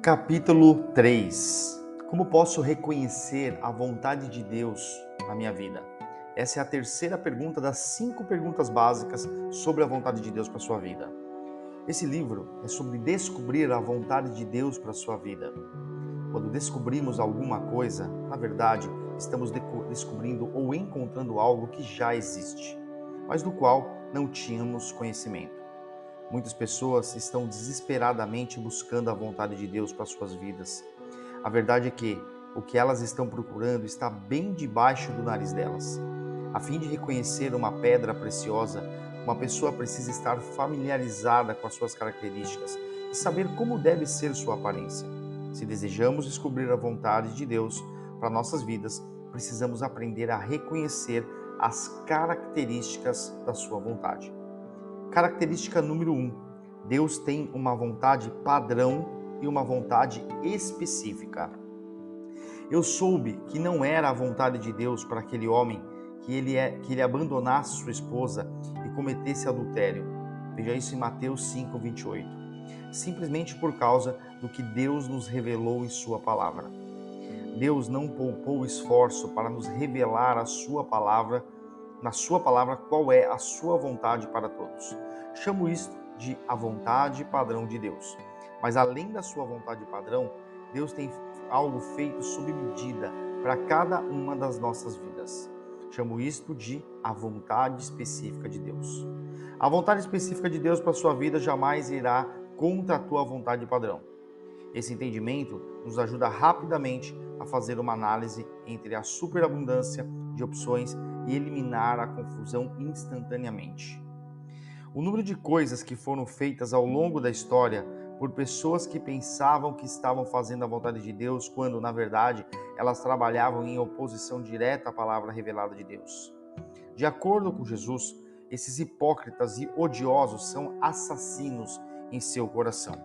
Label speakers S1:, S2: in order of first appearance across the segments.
S1: Capítulo 3. Como posso reconhecer a vontade de Deus na minha vida? Essa é a terceira pergunta das 5 perguntas básicas sobre a vontade de Deus para a sua vida. Esse livro é sobre descobrir a vontade de Deus para a sua vida. Quando descobrimos alguma coisa, na verdade, estamos descobrindo ou encontrando algo que já existe, mas do qual não tínhamos conhecimento. Muitas pessoas estão desesperadamente buscando a vontade de Deus para suas vidas. A verdade é que o que elas estão procurando está bem debaixo do nariz delas. A fim de reconhecer uma pedra preciosa, uma pessoa precisa estar familiarizada com as suas características e saber como deve ser sua aparência. Se desejamos descobrir a vontade de Deus para nossas vidas, precisamos aprender a reconhecer as características da sua vontade. Característica número 1. Deus tem uma vontade padrão e uma vontade específica. Eu soube que não era a vontade de Deus para aquele homem que ele abandonasse sua esposa e cometesse adultério. Veja isso em Mateus 5:28. Simplesmente por causa do que Deus nos revelou em sua palavra. Deus não poupou esforço para nos revelar na sua palavra, qual é a sua vontade para todos. Chamo isto de a vontade padrão de Deus. Mas além da sua vontade padrão, Deus tem algo feito sob medida para cada uma das nossas vidas. Chamo isto de a vontade específica de Deus. A vontade específica de Deus para a sua vida jamais irá contra a tua vontade padrão. Esse entendimento nos ajuda rapidamente a fazer uma análise entre a superabundância de opções e eliminar a confusão instantaneamente. O número de coisas que foram feitas ao longo da história por pessoas que pensavam que estavam fazendo a vontade de Deus, quando, na verdade, elas trabalhavam em oposição direta à palavra revelada de Deus. De acordo com Jesus, esses hipócritas e odiosos são assassinos em seu coração.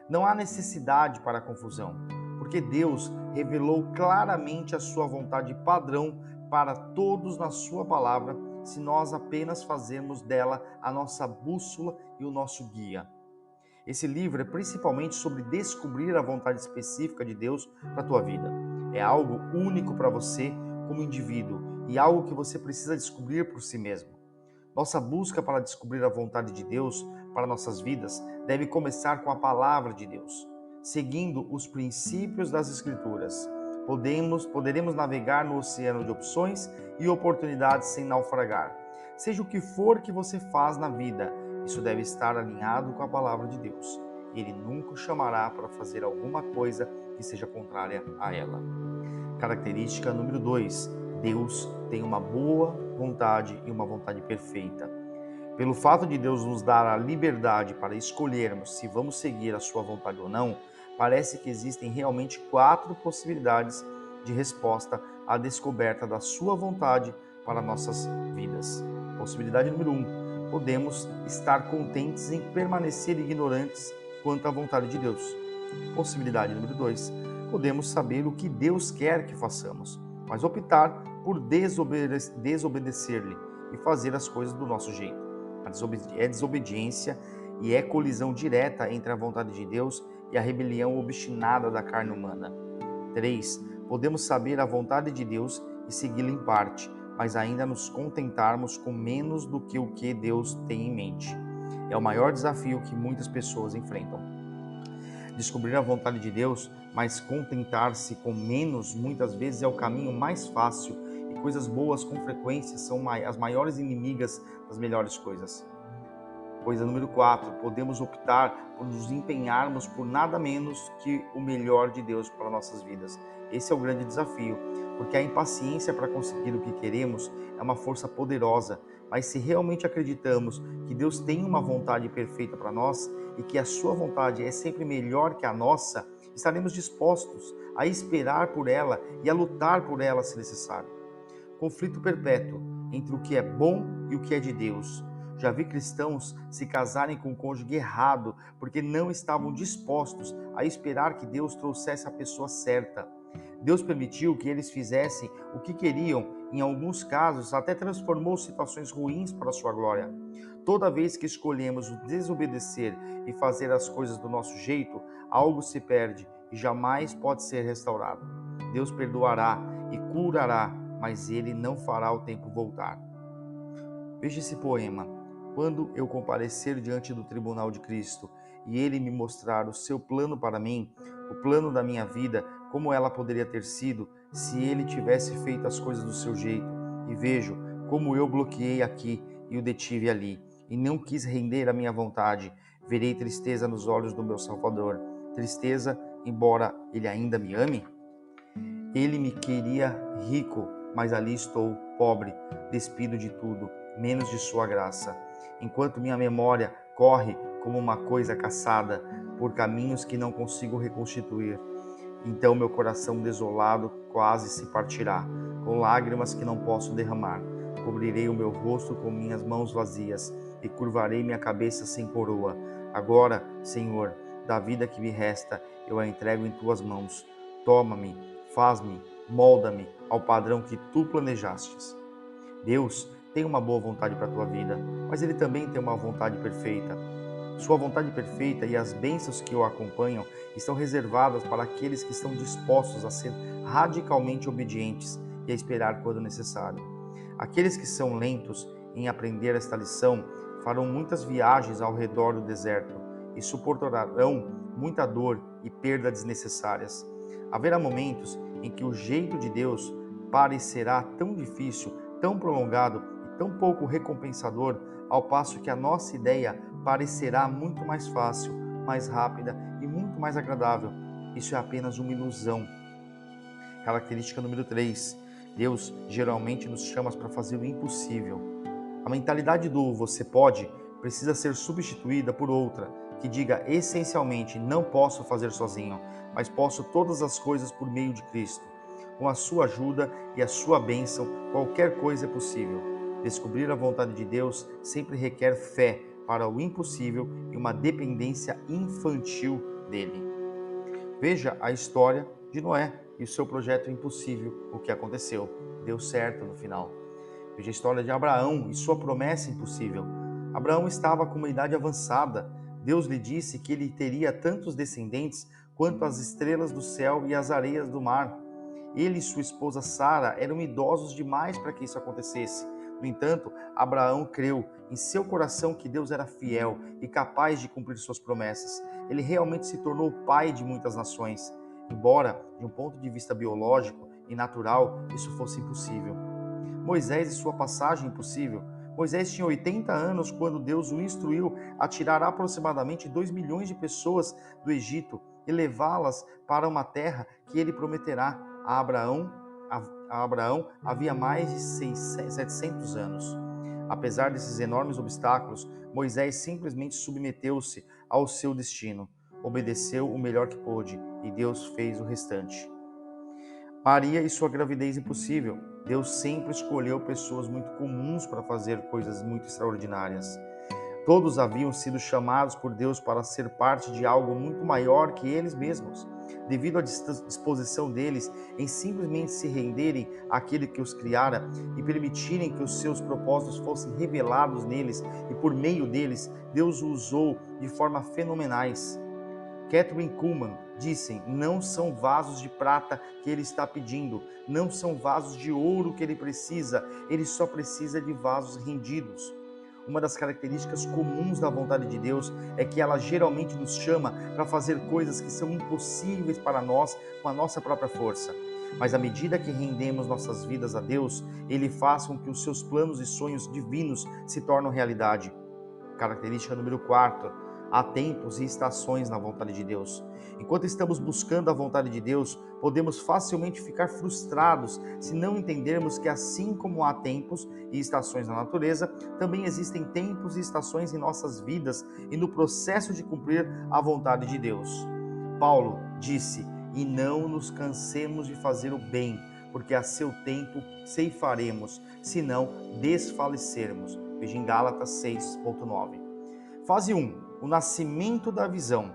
S1: Não há necessidade para a confusão, porque Deus revelou claramente a sua vontade padrão para todos na sua palavra, se nós apenas fazermos dela a nossa bússola e o nosso guia. Esse livro é principalmente sobre descobrir a vontade específica de Deus para a tua vida. É algo único para você como indivíduo e algo que você precisa descobrir por si mesmo. Nossa busca para descobrir a vontade de Deus para nossas vidas deve começar com a palavra de Deus. Seguindo os princípios das Escrituras, poderemos navegar no oceano de opções e oportunidades sem naufragar. Seja o que for que você faz na vida, isso deve estar alinhado com a palavra de Deus. Ele nunca o chamará para fazer alguma coisa que seja contrária a ela. Característica número 2. Deus tem uma boa vontade e uma vontade perfeita. Pelo fato de Deus nos dar a liberdade para escolhermos se vamos seguir a sua vontade ou não, parece que existem realmente 4 possibilidades de resposta à descoberta da sua vontade para nossas vidas. Possibilidade número 1. Podemos estar contentes em permanecer ignorantes quanto à vontade de Deus. Possibilidade número 2. Podemos saber o que Deus quer que façamos, mas optar por desobedecer-lhe e fazer as coisas do nosso jeito. É desobediência e é colisão direta entre a vontade de Deus e a rebelião obstinada da carne humana. 3. Podemos saber a vontade de Deus e segui-la em parte, mas ainda nos contentarmos com menos do que o que Deus tem em mente. É o maior desafio que muitas pessoas enfrentam. Descobrir a vontade de Deus, mas contentar-se com menos, muitas vezes é o caminho mais fácil, e coisas boas com frequência são as maiores inimigas das melhores coisas. Coisa número 4, podemos optar por nos empenharmos por nada menos que o melhor de Deus para nossas vidas. Esse é o grande desafio, porque a impaciência para conseguir o que queremos é uma força poderosa, mas se realmente acreditamos que Deus tem uma vontade perfeita para nós e que a sua vontade é sempre melhor que a nossa, estaremos dispostos a esperar por ela e a lutar por ela se necessário. Conflito perpétuo entre o que é bom e o que é de Deus. Já vi cristãos se casarem com o cônjuge errado porque não estavam dispostos a esperar que Deus trouxesse a pessoa certa. Deus permitiu que eles fizessem o que queriam Em alguns casos, até transformou situações ruins para a sua glória. Toda vez que escolhemos o desobedecer e fazer as coisas do nosso jeito, algo se perde e jamais pode ser restaurado. Deus perdoará e curará, mas Ele não fará o tempo voltar. Veja esse poema. Quando eu comparecer diante do tribunal de Cristo e Ele me mostrar o seu plano para mim, o plano da minha vida, como ela poderia ter sido se Ele tivesse feito as coisas do seu jeito, e vejo como eu bloqueei aqui e o detive ali, e não quis render a minha vontade, verei tristeza nos olhos do meu Salvador. Tristeza, embora Ele ainda me ame? Ele me queria rico, mas ali estou, pobre, despido de tudo, menos de sua graça. Enquanto minha memória corre como uma coisa caçada por caminhos que não consigo reconstituir, então meu coração desolado quase se partirá, com lágrimas que não posso derramar. Cobrirei o meu rosto com minhas mãos vazias e curvarei minha cabeça sem coroa. Agora, Senhor, da vida que me resta, eu a entrego em tuas mãos. Toma-me, faz-me, molda-me ao padrão que tu planejastes. Deus tem uma boa vontade para a tua vida, mas Ele também tem uma vontade perfeita. Sua vontade perfeita e as bênçãos que o acompanham estão reservadas para aqueles que estão dispostos a ser radicalmente obedientes e a esperar quando necessário. Aqueles que são lentos em aprender esta lição farão muitas viagens ao redor do deserto e suportarão muita dor e perda desnecessárias. Haverá momentos em que o jeito de Deus parecerá tão difícil, tão prolongado e tão pouco recompensador, ao passo que a nossa ideia parecerá muito mais fácil, mais rápida e muito mais agradável. Isso é apenas uma ilusão. Característica número 3. Deus geralmente nos chama para fazer o impossível. A mentalidade do você pode precisa ser substituída por outra, que diga essencialmente: não posso fazer sozinho, mas posso todas as coisas por meio de Cristo. Com a sua ajuda e a sua bênção, qualquer coisa é possível. Descobrir a vontade de Deus sempre requer fé para o impossível e uma dependência infantil dele. Veja a história de Noé e o seu projeto impossível, o que aconteceu. Deu certo no final. Veja a história de Abraão e sua promessa impossível. Abraão estava com uma idade avançada. Deus lhe disse que ele teria tantos descendentes quanto as estrelas do céu e as areias do mar. Ele e sua esposa Sara eram idosos demais para que isso acontecesse. No entanto, Abraão creu em seu coração que Deus era fiel e capaz de cumprir suas promessas. Ele realmente se tornou pai de muitas nações, embora, de um ponto de vista biológico e natural, isso fosse impossível. Moisés e sua passagem impossível. Moisés tinha 80 anos quando Deus o instruiu a tirar aproximadamente 2 milhões de pessoas do Egito e levá-las para uma terra que ele prometerá a Abraão. A Abraão havia mais de 700 anos. Apesar desses enormes obstáculos, Moisés simplesmente submeteu-se ao seu destino, obedeceu o melhor que pôde e Deus fez o restante. Maria e sua gravidez impossível. Deus sempre escolheu pessoas muito comuns para fazer coisas muito extraordinárias. Todos haviam sido chamados por Deus para ser parte de algo muito maior que eles mesmos. Devido à disposição deles em simplesmente se renderem àquele que os criara e permitirem que os seus propósitos fossem revelados neles e por meio deles, Deus os usou de forma fenomenais. Kathryn Kuhlman disse: não são vasos de prata que ele está pedindo, não são vasos de ouro que ele só precisa de vasos rendidos. Uma das características comuns da vontade de Deus é que ela geralmente nos chama para fazer coisas que são impossíveis para nós com a nossa própria força. Mas à medida que rendemos nossas vidas a Deus, Ele faz com que os seus planos e sonhos divinos se tornem realidade. Característica número 4. Há tempos e estações na vontade de Deus. Enquanto estamos buscando a vontade de Deus, podemos facilmente ficar frustrados se não entendermos que, assim como há tempos e estações na natureza, também existem tempos e estações em nossas vidas e no processo de cumprir a vontade de Deus. Paulo disse: e não nos cansemos de fazer o bem, porque a seu tempo ceifaremos, se não desfalecermos. Veja em Gálatas 6,9. Fase 1. O nascimento da visão.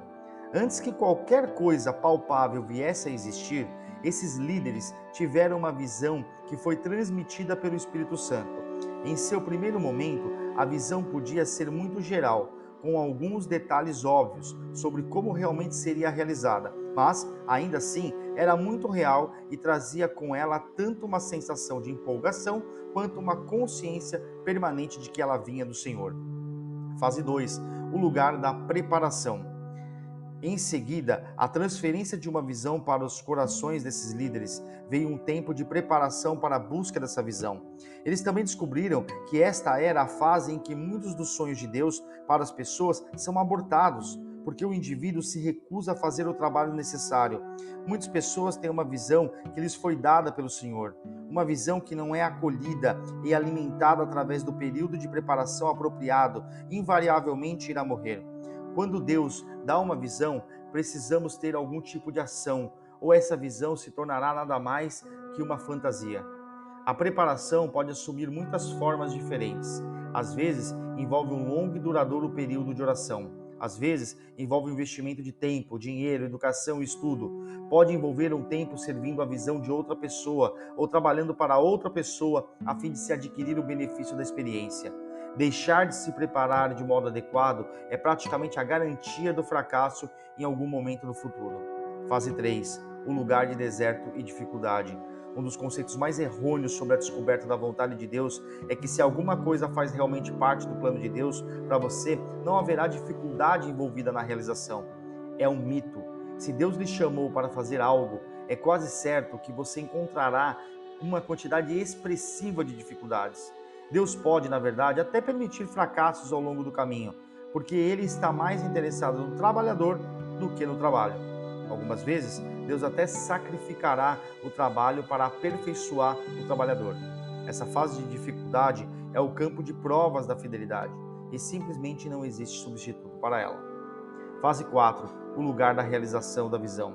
S1: Antes que qualquer coisa palpável viesse a existir, Esses líderes tiveram uma visão que foi transmitida pelo Espírito Santo. Em seu primeiro momento, a visão podia ser muito geral, com alguns detalhes óbvios sobre como realmente seria realizada, mas, ainda assim, era muito real e trazia com ela tanto uma sensação de empolgação quanto uma consciência permanente de que ela vinha do Senhor. Fase 2: o lugar da preparação. Em seguida, a transferência de uma visão para os corações desses líderes veio um tempo de preparação para a busca dessa visão. Eles também descobriram que esta era a fase em que muitos dos sonhos de Deus para as pessoas são abortados, porque o indivíduo se recusa a fazer o trabalho necessário. Muitas pessoas têm uma visão que lhes foi dada pelo Senhor, uma visão que não é acolhida e alimentada através do período de preparação apropriado, invariavelmente irá morrer. Quando Deus dá uma visão, precisamos ter algum tipo de ação, ou essa visão se tornará nada mais que uma fantasia. A preparação pode assumir muitas formas diferentes. Às vezes, envolve um longo e duradouro período de oração. Às vezes, envolve um investimento de tempo, dinheiro, educação e estudo. Pode envolver um tempo servindo a visão de outra pessoa ou trabalhando para outra pessoa a fim de se adquirir o benefício da experiência. Deixar de se preparar de modo adequado é praticamente a garantia do fracasso em algum momento no futuro. Fase 3: o lugar de deserto e dificuldade. Um dos conceitos mais errôneos sobre a descoberta da vontade de Deus é que se alguma coisa faz realmente parte do plano de Deus para você, não haverá dificuldade envolvida na realização. É um mito. Se Deus lhe chamou para fazer algo, é quase certo que você encontrará uma quantidade expressiva de dificuldades. Deus pode, na verdade, até permitir fracassos ao longo do caminho, porque Ele está mais interessado no trabalhador do que no trabalho. Algumas vezes, Deus até sacrificará o trabalho para aperfeiçoar o trabalhador. Essa fase de dificuldade é o campo de provas da fidelidade e simplesmente não existe substituto para ela. Fase 4: o lugar da realização da visão.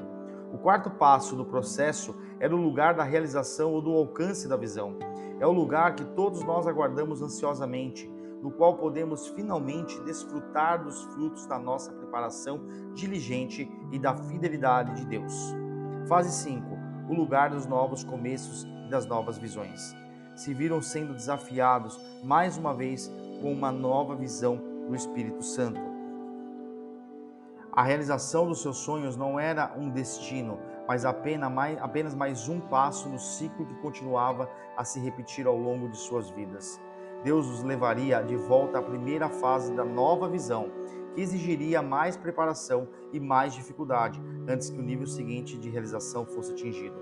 S1: O quarto passo do processo é o lugar da realização ou do alcance da visão. É o lugar que todos nós aguardamos ansiosamente, no qual podemos finalmente desfrutar dos frutos da nossa preparação diligente e da fidelidade de Deus. Fase 5: o lugar dos novos começos e das novas visões. Se viram sendo desafiados mais uma vez com uma nova visão do Espírito Santo. A realização dos seus sonhos não era um destino, mas apenas mais um passo no ciclo que continuava a se repetir ao longo de suas vidas. Deus os levaria de volta à primeira fase da nova visão, que exigiria mais preparação e mais dificuldade antes que o nível seguinte de realização fosse atingido.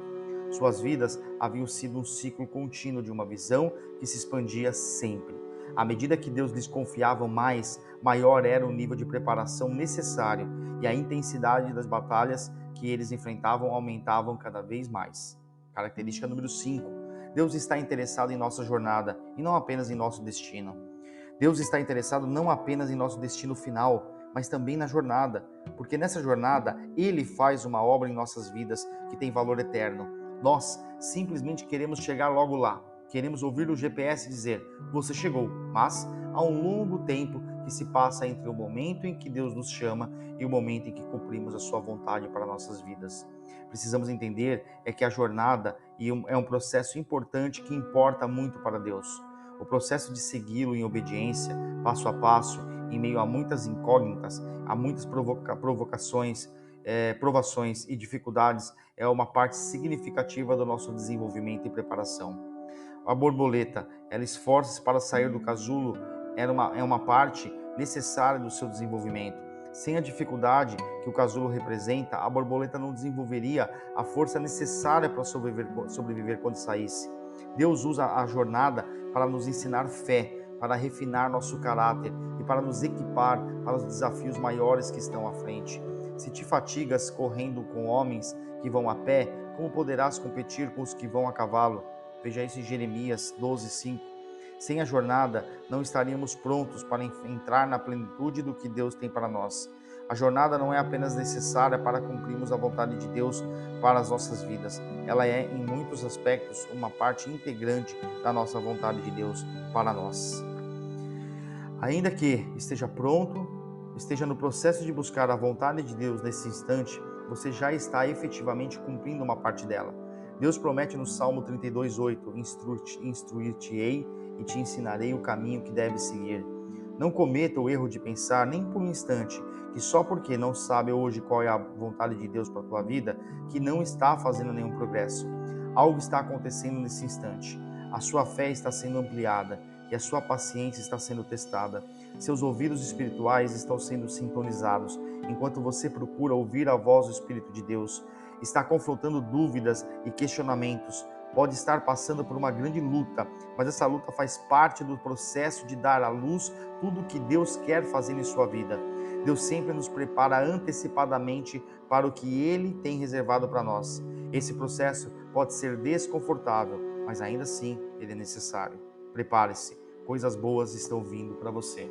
S1: Suas vidas haviam sido um ciclo contínuo de uma visão que se expandia sempre. À medida que Deus lhes confiava mais, maior era o nível de preparação necessário e a intensidade das batalhas que eles enfrentavam aumentavam cada vez mais. Característica número 5. Deus está interessado em nossa jornada e não apenas em nosso destino. Deus está interessado não apenas em nosso destino final, mas também na jornada, porque nessa jornada Ele faz uma obra em nossas vidas que tem valor eterno. Nós simplesmente queremos chegar logo lá. Queremos ouvir o GPS dizer, você chegou, mas há um longo tempo que se passa entre o momento em que Deus nos chama e o momento em que cumprimos a sua vontade para nossas vidas. Precisamos entender que a jornada é um processo importante que importa muito para Deus. O processo de segui-lo em obediência, passo a passo, em meio a muitas incógnitas, a muitas provações e dificuldades, é uma parte significativa do nosso desenvolvimento e preparação. A borboleta, ela esforça-se para sair do casulo, é uma parte necessária do seu desenvolvimento. Sem a dificuldade que o casulo representa, a borboleta não desenvolveria a força necessária para sobreviver quando saísse. Deus usa a jornada para nos ensinar fé, para refinar nosso caráter e para nos equipar para os desafios maiores que estão à frente. Se te fatigas correndo com homens que vão a pé, como poderás competir com os que vão a cavalo? Veja isso em Jeremias 12:5. Sem a jornada, não estaríamos prontos para entrar na plenitude do que Deus tem para nós. A jornada não é apenas necessária para cumprirmos a vontade de Deus para as nossas vidas. Ela é, em muitos aspectos, uma parte integrante da nossa vontade de Deus para nós. Ainda que esteja pronto, esteja no processo de buscar a vontade de Deus nesse instante, você já está efetivamente cumprindo uma parte dela. Deus promete no Salmo 32:8, instruir-te-ei e te ensinarei o caminho que deves seguir. Não cometa o erro de pensar nem por um instante que só porque não sabe hoje qual é a vontade de Deus para a tua vida, que não está fazendo nenhum progresso. Algo está acontecendo nesse instante. A sua fé está sendo ampliada e a sua paciência está sendo testada. Seus ouvidos espirituais estão sendo sintonizados, enquanto você procura ouvir a voz do Espírito de Deus. Está confrontando dúvidas e questionamentos. Pode estar passando por uma grande luta, mas essa luta faz parte do processo de dar à luz tudo o que Deus quer fazer em sua vida. Deus sempre nos prepara antecipadamente para o que Ele tem reservado para nós. Esse processo pode ser desconfortável, mas ainda assim ele é necessário. Prepare-se, coisas boas estão vindo para você.